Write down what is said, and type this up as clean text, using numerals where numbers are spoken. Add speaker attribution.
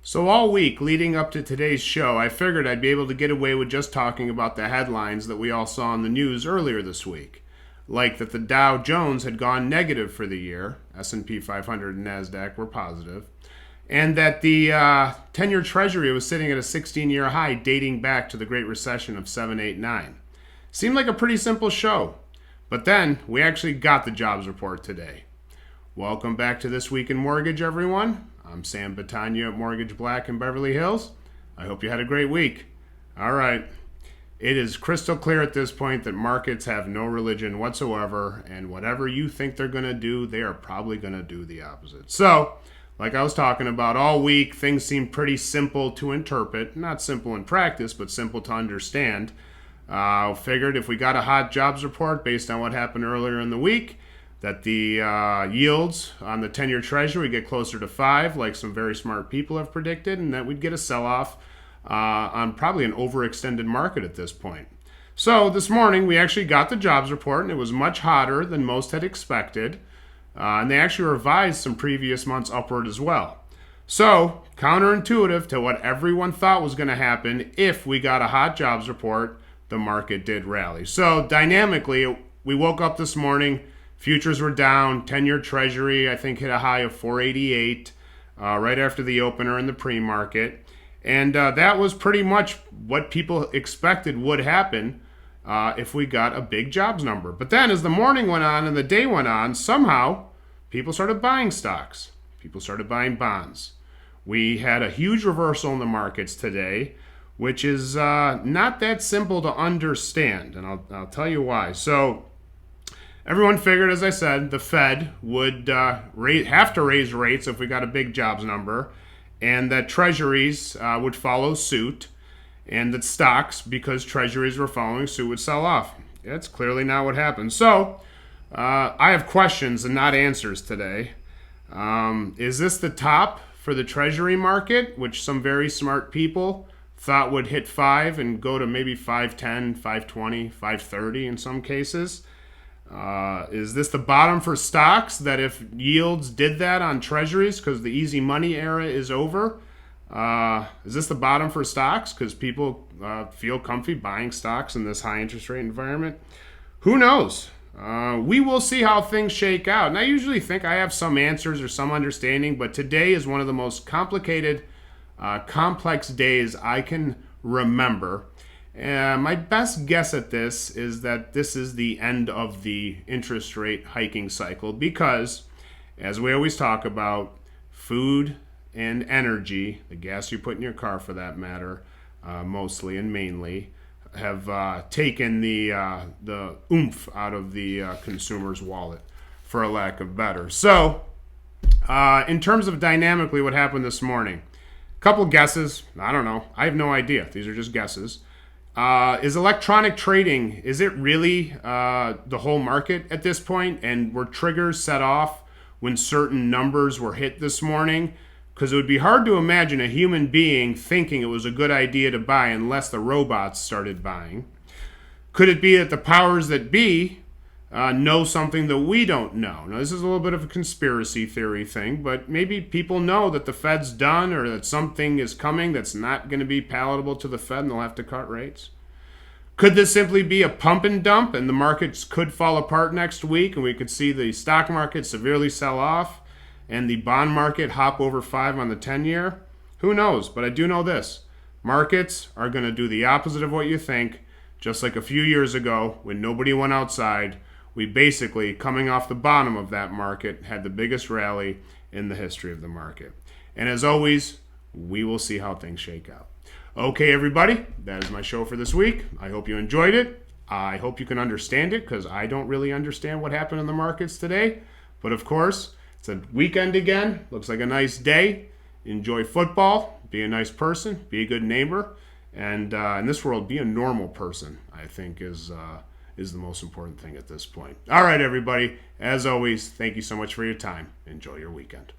Speaker 1: So all week leading up to today's show, I figured I'd be able to get away with just talking about the headlines that we all saw in the news earlier this week. Like that the Dow Jones had gone negative for the year, S&P 500 and NASDAQ were positive, and that the 10-year Treasury was sitting at a 16-year high dating back to the Great Recession of 7, 8, 9. Seemed like a pretty simple show, but then we actually got the jobs report today. Welcome back to This Week in Mortgage, everyone. I'm Sam Battaglia at Mortgage Black in Beverly Hills. I hope you had a great week. All right. It is crystal clear at this point that markets have no religion whatsoever, and whatever you think they're going to do, they are probably going to do the opposite. So, like I was talking about all week, things seem pretty simple to interpret. Not simple in practice, but simple to understand. Figured if we got a hot jobs report based on what happened earlier in the week, that the yields on the 10-year Treasury would get closer to 5, like some very smart people have predicted, and that we'd get a sell-off on probably an overextended market at this point. So this morning, we actually got the jobs report, and it was much hotter than most had expected, and they actually revised some previous months upward as well. So, counterintuitive to what everyone thought was going to happen, if we got a hot jobs report, the market did rally. So, dynamically, we woke up this morning, futures were down, 10-year Treasury, I think, hit a high of 488 right after the opener in the pre-market. And that was pretty much what people expected would happen if we got a big jobs number. But then as the morning went on and the day went on, somehow people started buying stocks. People started buying bonds. We had a huge reversal in the markets today, which is not that simple to understand. And I'll tell you why. So everyone figured, as I said, the Fed would have to raise rates if we got a big jobs number, and that treasuries would follow suit, and that stocks, because treasuries were following suit, would sell off. That's clearly not what happened. So I have questions and not answers today. Is this the top for the treasury market, which some very smart people thought would hit 5 and go to maybe 510, 520, 530 in some cases? Is this the bottom for stocks, that if yields did that on treasuries because the easy money era is over? Is this the bottom for stocks because people feel comfy buying stocks in this high interest rate environment? Who knows? We will see how things shake out. And I usually think I have some answers or some understanding, but today is one of the most complicated, complex days I can remember. My best guess at this is that this is the end of the interest rate hiking cycle because, as we always talk about, food and energy, the gas you put in your car for that matter, mostly and mainly, have taken the oomph out of the consumer's wallet, for a lack of better. So, in terms of dynamically what happened this morning, a couple guesses. I don't know. I have no idea. These are just guesses. Is electronic trading, is it really the whole market at this point? And were triggers set off when certain numbers were hit this morning? Because it would be hard to imagine a human being thinking it was a good idea to buy unless the robots started buying. Could it be that the powers that be know something that we don't know? Now, this is a little bit of a conspiracy theory thing, but maybe people know that the Fed's done or that something is coming that's not going to be palatable to the Fed and they'll have to cut rates. Could this simply be a pump and dump and the markets could fall apart next week and we could see the stock market severely sell off and the bond market hop over 5 on the 10-year? Who knows? But I do know this. Markets are going to do the opposite of what you think, just like a few years ago when nobody went outside. We basically, coming off the bottom of that market, had the biggest rally in the history of the market. And as always, we will see how things shake out. Okay, everybody, that is my show for this week. I hope you enjoyed it. I hope you can understand it because I don't really understand what happened in the markets today. But of course, it's a weekend again. Looks like a nice day. Enjoy football. Be a nice person. Be a good neighbor. And in this world, be a normal person, I think, is the most important thing at this point. All right, everybody. As always, thank you so much for your time. Enjoy your weekend.